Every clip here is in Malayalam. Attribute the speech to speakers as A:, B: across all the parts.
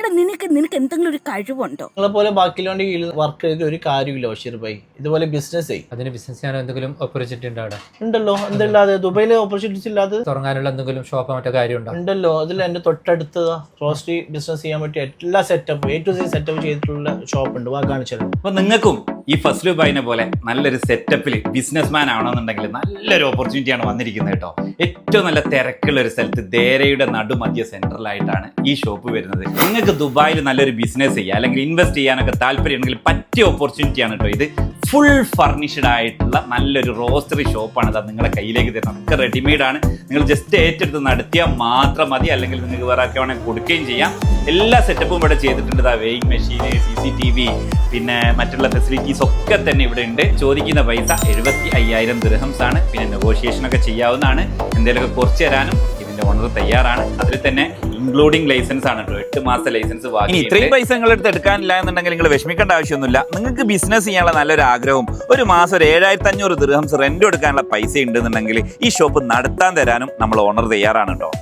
A: എടാ നിനക്ക് എന്തെങ്കിലും ഒരു കഴിവുണ്ടോ?
B: നിങ്ങളെ പോലെ ബാക്കിയുള്ള വർക്ക് ചെയ്തിട്ട് ഒരു കാര്യമില്ല ബഷീർ ഭായി. ഇതുപോലെ ബിസിനസ്
C: അതിന് ബിസിനസ് ചെയ്യാൻ എന്തെങ്കിലും ഓപ്പർച്യൂണിറ്റി ഉണ്ടോ അവിടെ?
B: ഉണ്ടല്ലോ. എന്തില്ലാതെ ദുബൈയിലെ ഓപ്പർച്യൂണിറ്റീസ് ഇല്ലാതെ
C: തുടങ്ങാനുള്ള എന്തെങ്കിലും ഷോപ്പോ മറ്റോ കാര്യം ഉണ്ടോ?
B: ഉണ്ടല്ലോ. അതിൽ എൻ്റെ തൊട്ടടുത്ത് റോസ്റ്ററി ബിസിനസ് ചെയ്യാൻ പറ്റിയ എല്ലാ setup A to Z setup ചെയ്തിട്ടുള്ള ഷോപ്പ് ഉണ്ട്. വാ കാണിച്ചത്.
D: അപ്പൊ നിങ്ങൾക്കും ഈ ഫസ്ലു ബൈനെ പോലെ നല്ലൊരു സെറ്റപ്പിൽ ബിസിനസ്മാൻ ആവണമെന്നുണ്ടെങ്കിൽ നല്ലൊരു ഓപ്പർച്യൂണിറ്റിയാണ് വന്നിരിക്കുന്നത് കേട്ടോ. ഏറ്റവും നല്ല തിരക്കുള്ള ഒരു സ്ഥലത്ത് ദേരയുടെ നടുമധ്യ സെൻട്രലായിട്ടാണ് ഈ ഷോപ്പ് വരുന്നത്. നിങ്ങൾക്ക് ദുബായിൽ നല്ലൊരു ബിസിനസ് ചെയ്യുക അല്ലെങ്കിൽ ഇൻവെസ്റ്റ് ചെയ്യാനൊക്കെ താല്പര്യമുണ്ടെങ്കിൽ പറ്റിയ ഓപ്പർച്യൂണിറ്റിയാണ് കേട്ടോ ഇത്. ഫുൾ ഫർണിഷ്ഡ് ആയിട്ടുള്ള നല്ലൊരു റോസ്റ്ററി ഷോപ്പാണ് ഇത് നിങ്ങളുടെ കയ്യിലേക്ക് തരുന്നത്. ഒക്കെ റെഡിമെയ്ഡ് ആണ്. നിങ്ങൾ ജസ്റ്റ് ഏറ്റെടുത്ത് നടത്തിയാൽ മാത്രം മതി, അല്ലെങ്കിൽ നിങ്ങൾക്ക് വേറെ ഒക്കെ വേണമെങ്കിൽ കൊടുക്കുകയും ചെയ്യാം. എല്ലാ സെറ്റപ്പും ഇവിടെ ചെയ്തിട്ടുണ്ട്. വെയിങ് മെഷീൻ, CCTV, പിന്നെ മറ്റുള്ള ഫെസിലിറ്റീസ് ഒക്കെ തന്നെ ഇവിടെ ഉണ്ട്. ചോദിക്കുന്ന പൈസ 75,000 ദിർഹംസ് ആണ്. പിന്നെ നെഗോഷിയേഷൻ ഒക്കെ ചെയ്യാവുന്നതാണ്. എന്തെങ്കിലുമൊക്കെ കുറച്ച് തരാനും ഇതിന്റെ ഓണർ തയ്യാറാണ്. അതിൽ തന്നെ ഇൻക്ലൂഡിംഗ് ലൈസൻസ് ആണ് കേട്ടോ. 8 മാസത്തെ ലൈസൻസ് വാങ്ങി. ഇത്രയും പൈസ നിങ്ങളെടുത്ത് എടുക്കാനില്ല എന്നുണ്ടെങ്കിൽ നിങ്ങൾ വിഷമിക്കേണ്ട ആവശ്യമൊന്നുമില്ല. നിങ്ങൾക്ക് ബിസിനസ് ചെയ്യാനുള്ള നല്ലൊരു ആഗ്രഹവും ഒരു മാസം ഒരു 7,500 ദിർഹംസ് റെന്റ് എടുക്കാനുള്ള പൈസ ഉണ്ടെന്നുണ്ടെങ്കിൽ ഈ ഷോപ്പ് നടത്താൻ തരാനും നമ്മൾ ഓണർ തയ്യാറാണ് കേട്ടോ.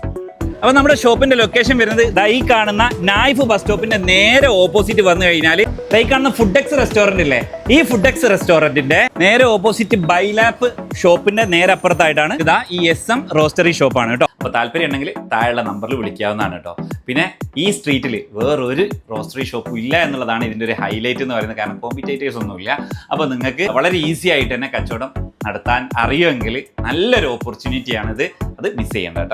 D: അപ്പൊ നമ്മുടെ ഷോപ്പിന്റെ ലൊക്കേഷൻ വരുന്നത് ഈ കാണുന്ന നായിഫ് ബസ് സ്റ്റോപ്പിന്റെ നേരെ ഓപ്പോസിറ്റ് വന്നു കഴിഞ്ഞാൽ ഈ കാണുന്ന ഫുഡെക്സ് റെസ്റ്റോറന്റ് ഇല്ലേ, ഈ ഫുഡെക്സ് റെസ്റ്റോറന്റിന്റെ നേരെ ഓപ്പോസിറ്റ് ബൈലാപ്പ് ഷോപ്പിന്റെ നേരെ അപ്പുറത്തായിട്ടാണ് ഈ SM റോസ്റ്ററി ഷോപ്പാണ് കേട്ടോ. അപ്പൊ താല്പര്യം ഉണ്ടെങ്കിൽ താഴെയുള്ള നമ്പറിൽ വിളിക്കാവുന്നതാണ് കേട്ടോ. പിന്നെ ഈ സ്ട്രീറ്റിൽ വേറൊരു റോസ്റ്ററി ഷോപ്പും ഇല്ല എന്നുള്ളതാണ് ഇതിന്റെ ഒരു ഹൈലൈറ്റ് എന്ന് പറയുന്നത്. കാരണം കോമ്പറ്റേറ്റേഴ്സ് ഒന്നുമില്ല. അപ്പൊ നിങ്ങൾക്ക് വളരെ ഈസി ആയിട്ട് തന്നെ കച്ചവടം നടത്താൻ അറിയുമെങ്കിൽ നല്ലൊരു ഓപ്പർച്യൂണിറ്റിയാണിത്. അത് മിസ് ചെയ്യേണ്ട കേട്ടോ.